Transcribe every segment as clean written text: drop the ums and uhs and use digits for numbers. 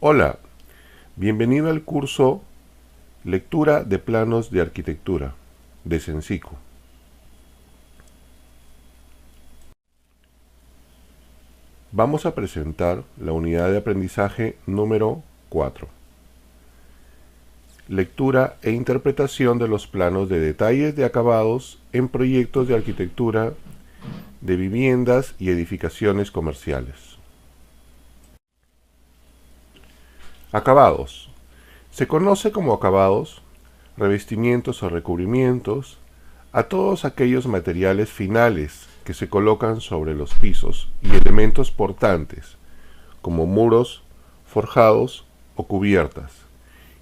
Hola, bienvenido al curso Lectura de Planos de Arquitectura de Sensico. Vamos a presentar la unidad de aprendizaje número 4. Lectura e interpretación de los planos de detalles de acabados en proyectos de arquitectura de viviendas y edificaciones comerciales. Acabados. Se conoce como acabados, revestimientos o recubrimientos, a todos aquellos materiales finales que se colocan sobre los pisos y elementos portantes, como muros, forjados o cubiertas,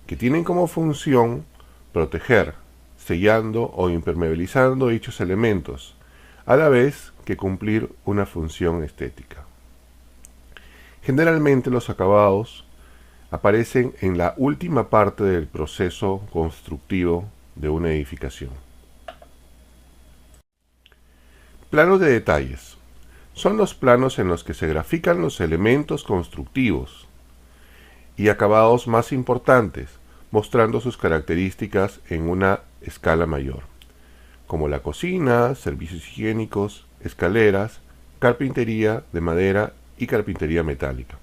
que tienen como función proteger, sellando o impermeabilizando dichos elementos, a la vez que cumplir una función estética. Generalmente los acabados aparecen en la última parte del proceso constructivo de una edificación. Planos de detalles. Son los planos en los que se grafican los elementos constructivos y acabados más importantes, mostrando sus características en una escala mayor, como la cocina, servicios higiénicos, escaleras, carpintería de madera y carpintería metálica.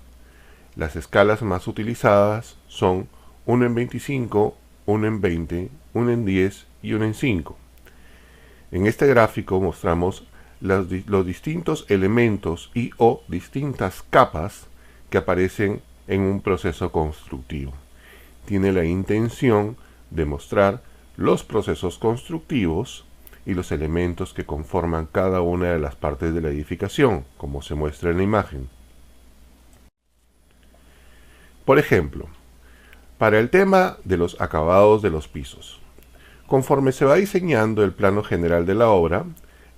Las escalas más utilizadas son 1 en 25, 1 en 20, 1 en 10 y 1 en 5. En este gráfico mostramos los distintos elementos y o distintas capas que aparecen en un proceso constructivo. Tiene la intención de mostrar los procesos constructivos y los elementos que conforman cada una de las partes de la edificación, como se muestra en la imagen. Por ejemplo, para el tema de los acabados de los pisos, conforme se va diseñando el plano general de la obra,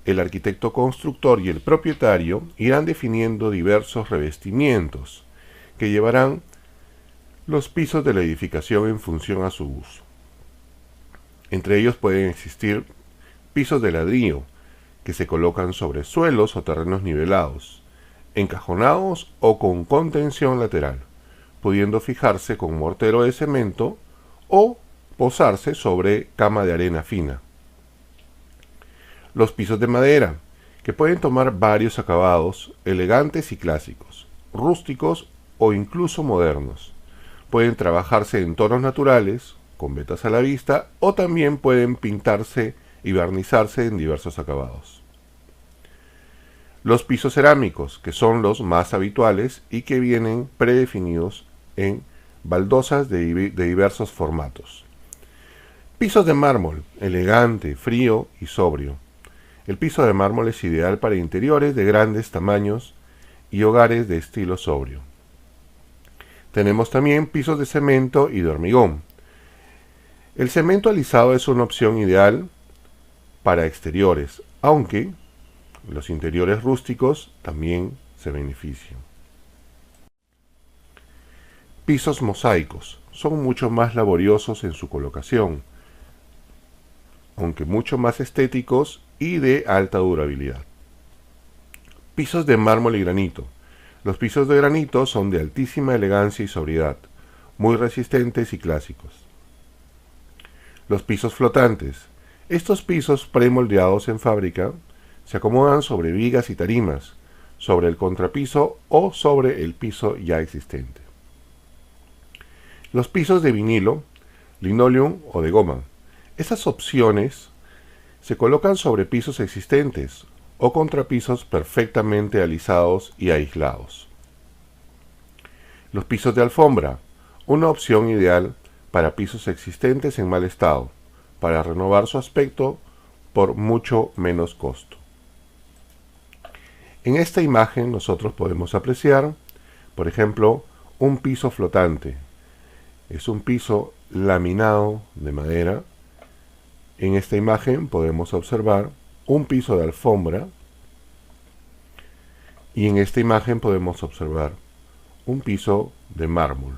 el arquitecto constructor y el propietario irán definiendo diversos revestimientos que llevarán los pisos de la edificación en función a su uso. Entre ellos pueden existir pisos de ladrillo, que se colocan sobre suelos o terrenos nivelados, encajonados o con contención lateral, pudiendo fijarse con mortero de cemento o posarse sobre cama de arena fina. Los pisos de madera, que pueden tomar varios acabados, elegantes y clásicos, rústicos o incluso modernos. Pueden trabajarse en tonos naturales, con vetas a la vista, o también pueden pintarse y barnizarse en diversos acabados. Los pisos cerámicos, que son los más habituales y que vienen predefinidos en baldosas de diversos formatos. Pisos de mármol, elegante, frío y sobrio. El piso de mármol es ideal para interiores de grandes tamaños y hogares de estilo sobrio. Tenemos también pisos de cemento y de hormigón. El cemento alisado es una opción ideal para exteriores, aunque los interiores rústicos también se benefician. Pisos mosaicos son mucho más laboriosos en su colocación, aunque mucho más estéticos y de alta durabilidad. Pisos de mármol y granito. Los pisos de granito son de altísima elegancia y sobriedad, muy resistentes y clásicos. Los pisos flotantes. Estos pisos premoldeados en fábrica se acomodan sobre vigas y tarimas, sobre el contrapiso o sobre el piso ya existente. Los pisos de vinilo, linoleum o de goma. Estas opciones se colocan sobre pisos existentes o contrapisos perfectamente alisados y aislados. Los pisos de alfombra, una opción ideal para pisos existentes en mal estado, para renovar su aspecto por mucho menos costo. En esta imagen nosotros podemos apreciar, por ejemplo, un piso flotante, Es un piso laminado de madera. En esta imagen podemos observar un piso de alfombra y en esta imagen podemos observar un piso de mármol.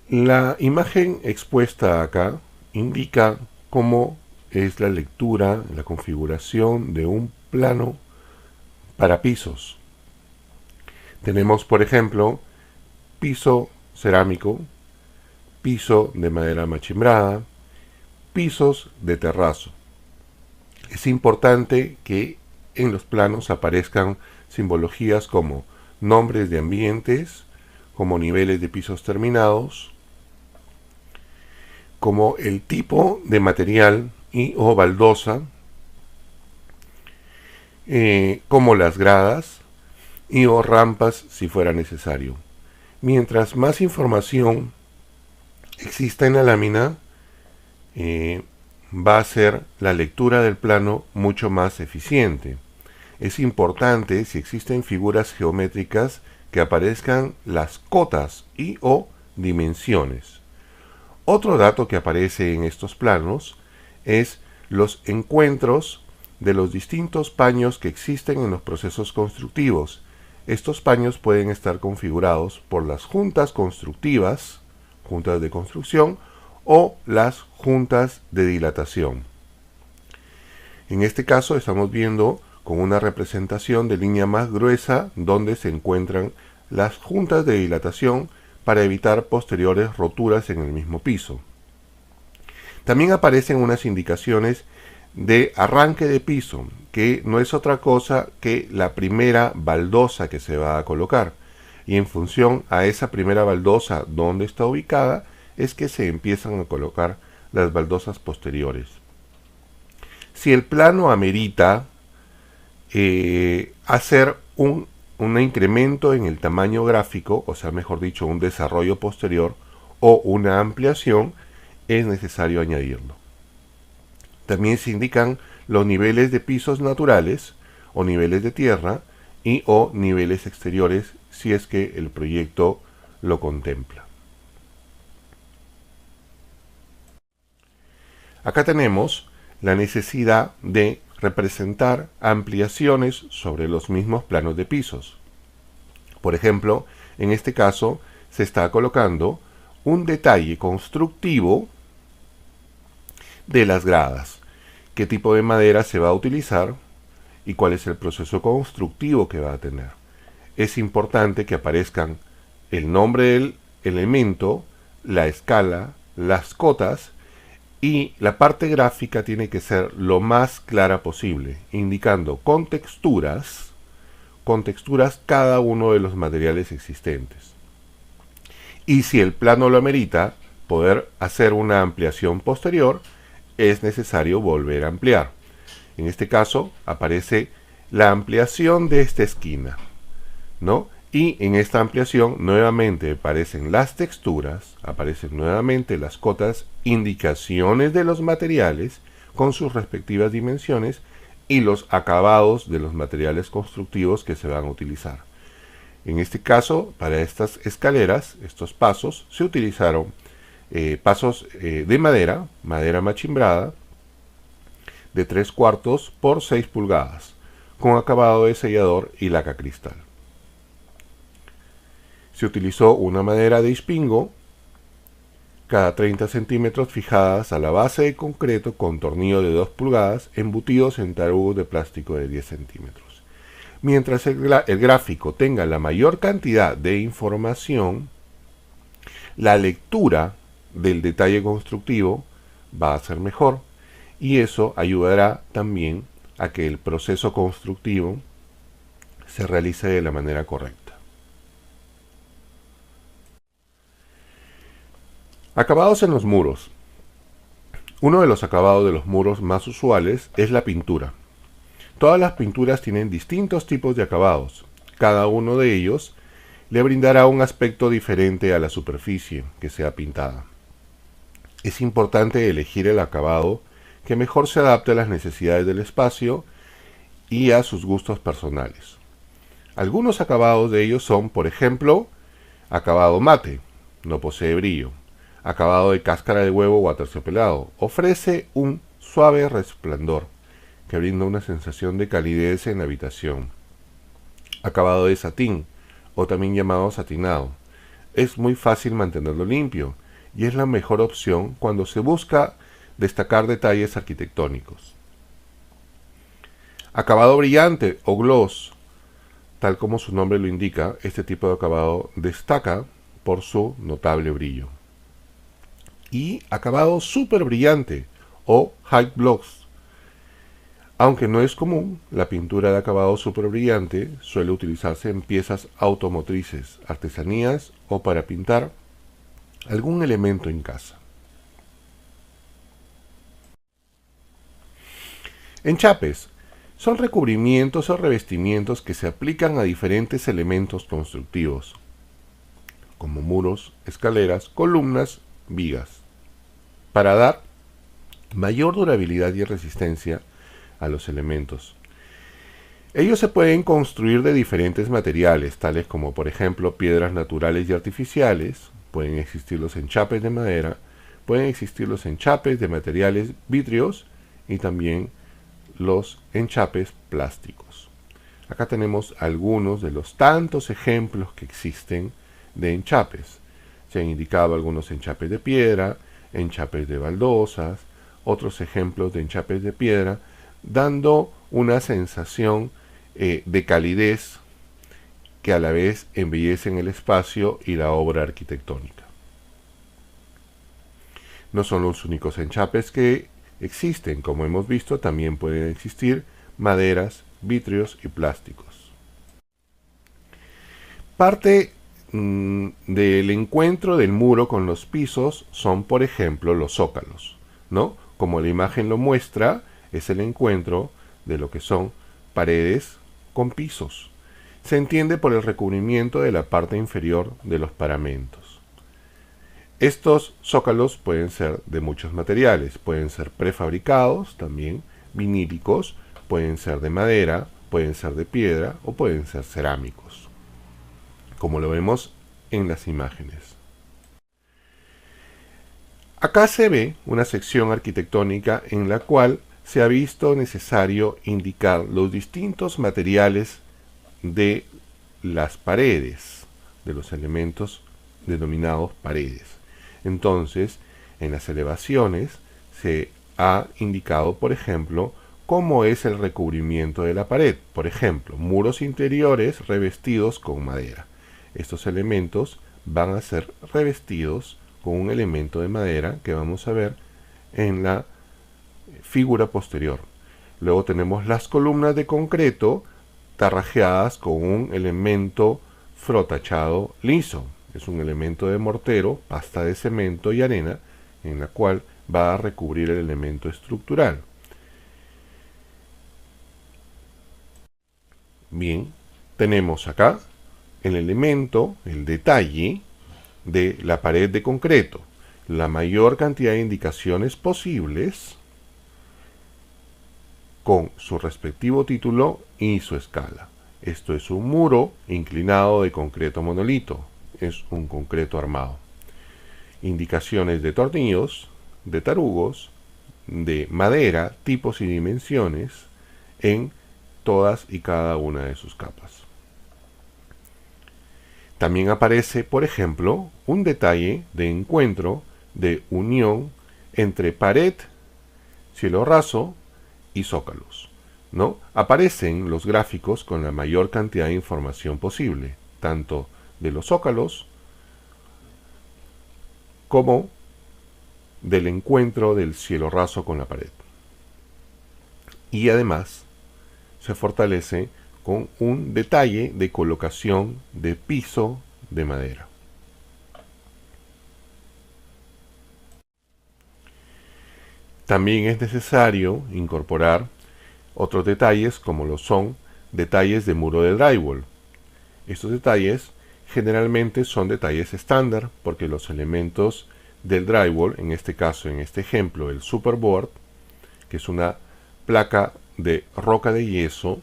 La imagen expuesta acá indica cómo es la lectura, la configuración de un plano para pisos. Tenemos, por ejemplo, piso cerámico, piso de madera machimbrada, pisos de terrazo. Es importante que en los planos aparezcan simbologías como nombres de ambientes, como niveles de pisos terminados, como el tipo de material y o baldosa, como las gradas y o rampas si fuera necesario. Mientras más información exista en la lámina, va a ser la lectura del plano mucho más eficiente. Es importante, si existen figuras geométricas, que aparezcan las cotas y o dimensiones. Otro dato que aparece en estos planos es los encuentros de los distintos paños que existen en los procesos constructivos. Estos paños pueden estar configurados por las juntas constructivas, juntas de construcción, o las juntas de dilatación. En este caso estamos viendo con una representación de línea más gruesa donde se encuentran las juntas de dilatación para evitar posteriores roturas en el mismo piso. También aparecen unas indicaciones de arranque de piso, que no es otra cosa que la primera baldosa que se va a colocar. Y en función a esa primera baldosa donde está ubicada, es que se empiezan a colocar las baldosas posteriores. Si el plano amerita hacer un incremento en el tamaño gráfico, o sea, mejor dicho, un desarrollo posterior o una ampliación, es necesario añadirlo. También se indican los niveles de pisos naturales o niveles de tierra y o niveles exteriores si es que el proyecto lo contempla. Acá tenemos la necesidad de representar ampliaciones sobre los mismos planos de pisos. Por ejemplo, en este caso se está colocando un detalle constructivo de las gradas. ¿Qué tipo de madera se va a utilizar y cuál es el proceso constructivo que va a tener? Es importante que aparezcan el nombre del elemento, la escala, las cotas, y la parte gráfica tiene que ser lo más clara posible, indicando con texturas cada uno de los materiales existentes. Y si el plano lo amerita, poder hacer una ampliación posterior, es necesario volver a ampliar. En este caso aparece la ampliación de esta esquina, ¿no? Y en esta ampliación nuevamente aparecen las texturas, aparecen nuevamente las cotas, indicaciones de los materiales con sus respectivas dimensiones y los acabados de los materiales constructivos que se van a utilizar. En este caso, para estas escaleras, estos pasos, se utilizaron pasos de madera machimbrada, de 3/4 por 6 pulgadas, con acabado de sellador y laca cristal. Se utilizó una madera de ispingo cada 30 centímetros fijadas a la base de concreto con tornillo de 2 pulgadas embutidos en tarugos de plástico de 10 centímetros. Mientras el gráfico tenga la mayor cantidad de información, la lectura del detalle constructivo va a ser mejor y eso ayudará también a que el proceso constructivo se realice de la manera correcta. Acabados en los muros. Uno de los acabados de los muros más usuales es la pintura. Todas las pinturas tienen distintos tipos de acabados. Cada uno de ellos le brindará un aspecto diferente a la superficie que sea pintada. Es importante elegir el acabado que mejor se adapte a las necesidades del espacio y a sus gustos personales. Algunos acabados de ellos son, por ejemplo, acabado mate, no posee brillo. Acabado de cáscara de huevo o aterciopelado, ofrece un suave resplandor que brinda una sensación de calidez en la habitación. Acabado de satín, o también llamado satinado. Es muy fácil mantenerlo limpio y es la mejor opción cuando se busca destacar detalles arquitectónicos. Acabado brillante o gloss, tal como su nombre lo indica, este tipo de acabado destaca por su notable brillo. Y acabado súper brillante o high gloss. Aunque no es común, la pintura de acabado súper brillante suele utilizarse en piezas automotrices, artesanías o para pintar algún elemento en casa. Enchapes son recubrimientos o revestimientos que se aplican a diferentes elementos constructivos, como muros, escaleras, columnas, vigas, para dar mayor durabilidad y resistencia a los elementos. Ellos se pueden construir de diferentes materiales, tales como por ejemplo piedras naturales y artificiales, pueden existir los enchapes de madera, pueden existir los enchapes de materiales vítreos y también los enchapes plásticos. Acá tenemos algunos de los tantos ejemplos que existen de enchapes. Se han indicado algunos enchapes de piedra, enchapes de baldosas, otros ejemplos de enchapes de piedra, dando una sensación de calidez que a la vez embellecen el espacio y la obra arquitectónica. No son los únicos enchapes que existen, como hemos visto, también pueden existir maderas, vítreos y plásticos. Parte del encuentro del muro con los pisos son, por ejemplo, los zócalos, ¿no? Como la imagen lo muestra, es el encuentro de lo que son paredes con pisos. Se entiende por el recubrimiento de la parte inferior de los paramentos. Estos zócalos pueden ser de muchos materiales, pueden ser prefabricados también, vinílicos, pueden ser de madera, pueden ser de piedra o pueden ser cerámicos, como lo vemos en las imágenes. Acá se ve una sección arquitectónica en la cual se ha visto necesario indicar los distintos materiales de las paredes, de los elementos denominados paredes. Entonces, en las elevaciones se ha indicado, por ejemplo, cómo es el recubrimiento de la pared. Por ejemplo, muros interiores revestidos con madera. Estos elementos van a ser revestidos con un elemento de madera que vamos a ver en la figura posterior. Luego tenemos las columnas de concreto tarrajeadas con un elemento frotachado liso. Es un elemento de mortero, pasta de cemento y arena, en la cual va a recubrir el elemento estructural. Bien, tenemos acá el elemento, el detalle de la pared de concreto, la mayor cantidad de indicaciones posibles con su respectivo título y su escala. Esto es un muro inclinado de concreto monolito, es un concreto armado. Indicaciones de tornillos, de tarugos, de madera, tipos y dimensiones en todas y cada una de sus capas. También aparece, por ejemplo, un detalle de encuentro, de unión entre pared, cielo raso y zócalos, ¿no? Aparecen los gráficos con la mayor cantidad de información posible, tanto de los zócalos como del encuentro del cielo raso con la pared. Y además se fortalece con un detalle de colocación de piso de madera. También es necesario incorporar otros detalles como lo son detalles de muro de drywall. Estos detalles generalmente son detalles estándar porque los elementos del drywall, en este caso, en este ejemplo, el superboard, que es una placa de roca de yeso,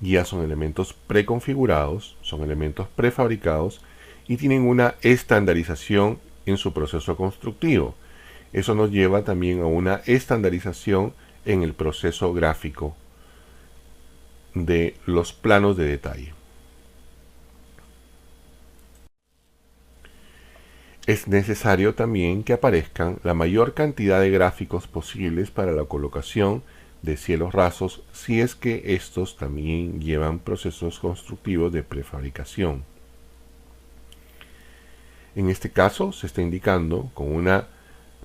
Ya son elementos preconfigurados, son elementos prefabricados y tienen una estandarización en su proceso constructivo. Eso nos lleva también a una estandarización en el proceso gráfico de los planos de detalle. Es necesario también que aparezcan la mayor cantidad de gráficos posibles para la colocación de cielos rasos, si es que estos también llevan procesos constructivos de prefabricación. En este caso se está indicando con una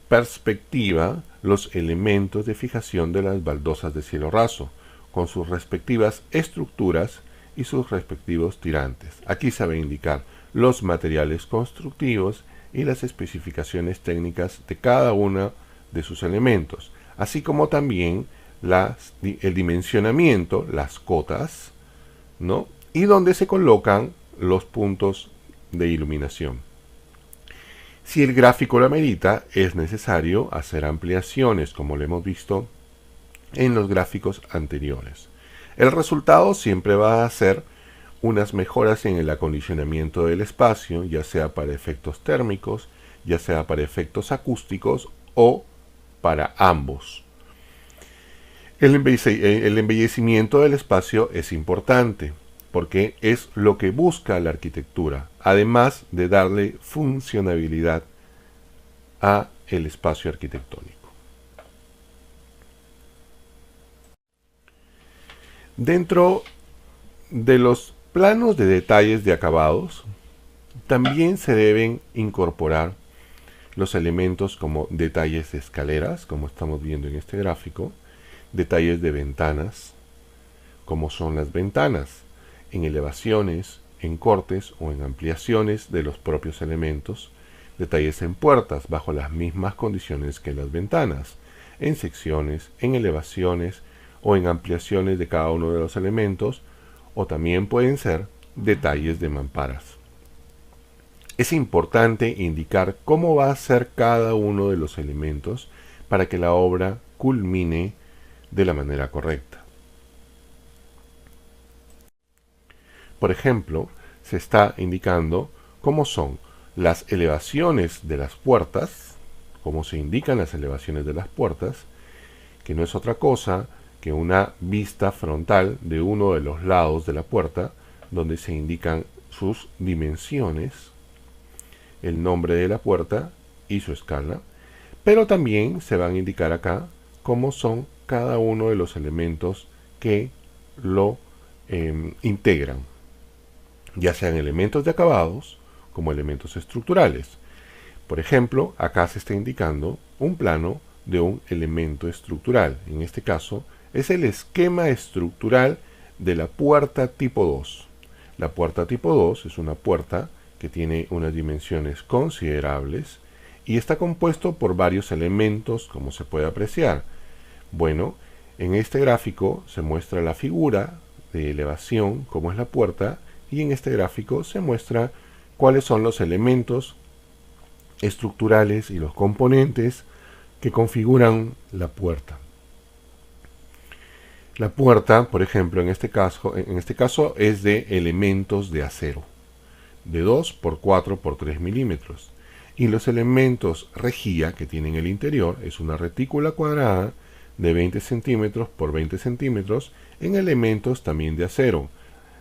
perspectiva los elementos de fijación de las baldosas de cielo raso, con sus respectivas estructuras y sus respectivos tirantes. Aquí se va a indicar los materiales constructivos y las especificaciones técnicas de cada uno de sus elementos, así como también el dimensionamiento, las cotas, ¿no? Y donde se colocan los puntos de iluminación. Si el gráfico lo amerita, es necesario hacer ampliaciones, como lo hemos visto en los gráficos anteriores. El resultado siempre va a ser unas mejoras en el acondicionamiento del espacio, ya sea para efectos térmicos, ya sea para efectos acústicos o para ambos. El embellecimiento del espacio es importante porque es lo que busca la arquitectura, además de darle funcionabilidad a el espacio arquitectónico. Dentro de los planos de detalles de acabados, también se deben incorporar los elementos como detalles de escaleras, como estamos viendo en este gráfico, detalles de ventanas, como son las ventanas, en elevaciones, en cortes o en ampliaciones de los propios elementos, detalles en puertas bajo las mismas condiciones que las ventanas, en secciones, en elevaciones o en ampliaciones de cada uno de los elementos, o también pueden ser detalles de mamparas. Es importante indicar cómo va a ser cada uno de los elementos para que la obra culmine de la manera correcta. Por ejemplo, se está indicando cómo son las elevaciones de las puertas, cómo se indican las elevaciones de las puertas, que no es otra cosa que una vista frontal de uno de los lados de la puerta, donde se indican sus dimensiones, el nombre de la puerta y su escala, pero también se van a indicar acá cómo son cada uno de los elementos que lo integran, ya sean elementos de acabados como elementos estructurales. Por ejemplo, acá se está indicando un plano de un elemento estructural. En este caso, es el esquema estructural de la puerta tipo 2. La puerta tipo 2 es una puerta que tiene unas dimensiones considerables y está compuesto por varios elementos, como se puede apreciar. Bueno, en este gráfico se muestra la figura de elevación, como es la puerta, y en este gráfico se muestra cuáles son los elementos estructurales y los componentes que configuran la puerta. La puerta, por ejemplo, en este caso es de elementos de acero, de 2 por 4 por 3 milímetros. Y los elementos rejilla que tiene en el interior es una retícula cuadrada de 20 centímetros por 20 centímetros en elementos también de acero,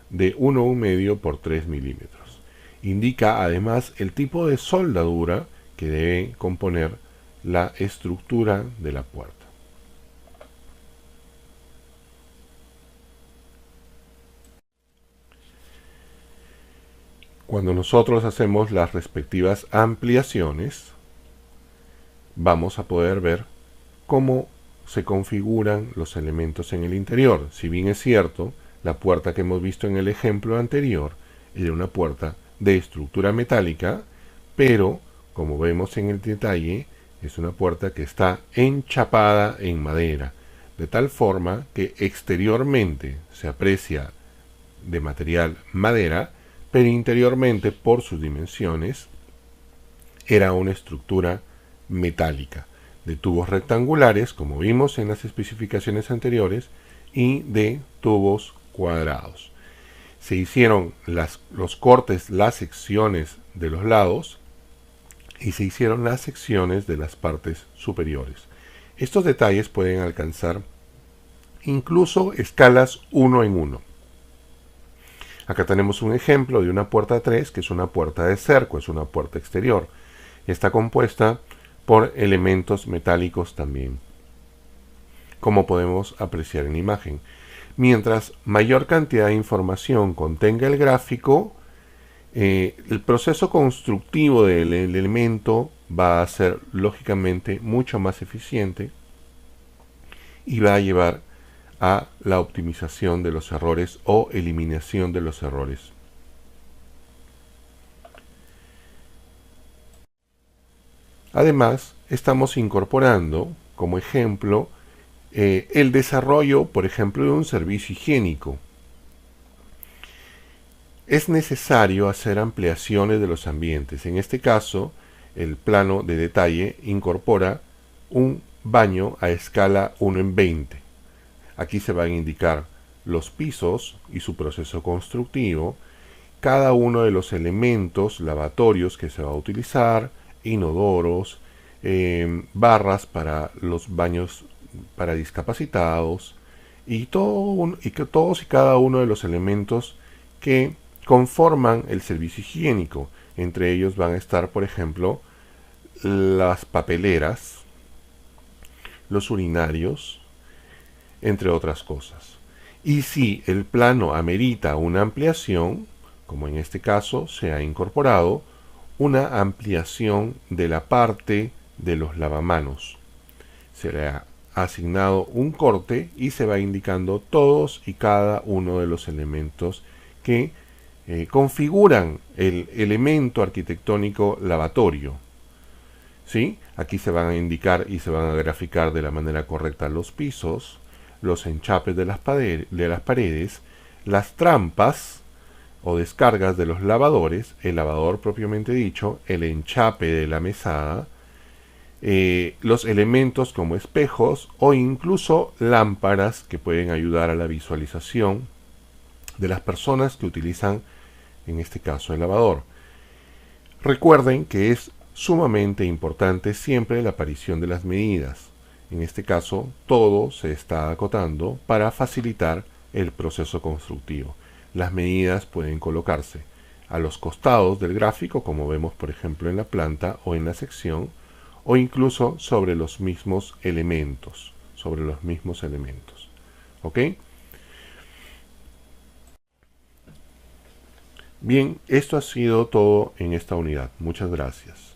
de 1,5 por 3 milímetros. Indica además el tipo de soldadura que debe componer la estructura de la puerta. Cuando nosotros hacemos las respectivas ampliaciones, vamos a poder ver cómo se configuran los elementos en el interior. Si bien es cierto, la puerta que hemos visto en el ejemplo anterior era una puerta de estructura metálica, pero como vemos en el detalle, es una puerta que está enchapada en madera, de tal forma que exteriormente se aprecia de material madera, pero interiormente, por sus dimensiones, era una estructura metálica, de tubos rectangulares, como vimos en las especificaciones anteriores, y de tubos cuadrados. Se hicieron los cortes, las secciones de los lados y se hicieron las secciones de las partes superiores. Estos detalles pueden alcanzar incluso escalas 1 en 1. Acá tenemos un ejemplo de una puerta 3, que es una puerta de cerco, es una puerta exterior. Está compuesta por elementos metálicos también, como podemos apreciar en la imagen. Mientras mayor cantidad de información contenga el gráfico, el proceso constructivo del elemento va a ser lógicamente mucho más eficiente y va a llevar a la optimización de los errores o eliminación de los errores. Además, estamos incorporando como ejemplo el desarrollo, por ejemplo, de un servicio higiénico. Es necesario hacer ampliaciones de los ambientes. En este caso, el plano de detalle incorpora un baño a escala 1 en 20. Aquí se van a indicar los pisos y su proceso constructivo, cada uno de los elementos lavatorios que se va a utilizar, inodoros, barras para los baños para discapacitados y todos y cada uno de los elementos que conforman el servicio higiénico. Entre ellos van a estar, por ejemplo, las papeleras, los urinarios, entre otras cosas. Y si el plano amerita una ampliación, como en este caso se ha incorporado una ampliación de la parte de los lavamanos. Se le ha asignado un corte y se va indicando todos y cada uno de los elementos que configuran el elemento arquitectónico lavatorio. ¿Sí? Aquí se van a indicar y se van a graficar de la manera correcta los pisos, los enchapes de las paredes, las trampas o descargas de los lavadores, el lavador propiamente dicho, el enchape de la mesada, los elementos como espejos o incluso lámparas que pueden ayudar a la visualización de las personas que utilizan, en este caso, el lavador. Recuerden que es sumamente importante siempre la aparición de las medidas. En este caso, todo se está acotando para facilitar el proceso constructivo. Las medidas pueden colocarse a los costados del gráfico, como vemos por ejemplo en la planta o en la sección, o incluso sobre los mismos elementos. ¿Ok? Bien, esto ha sido todo en esta unidad. Muchas gracias.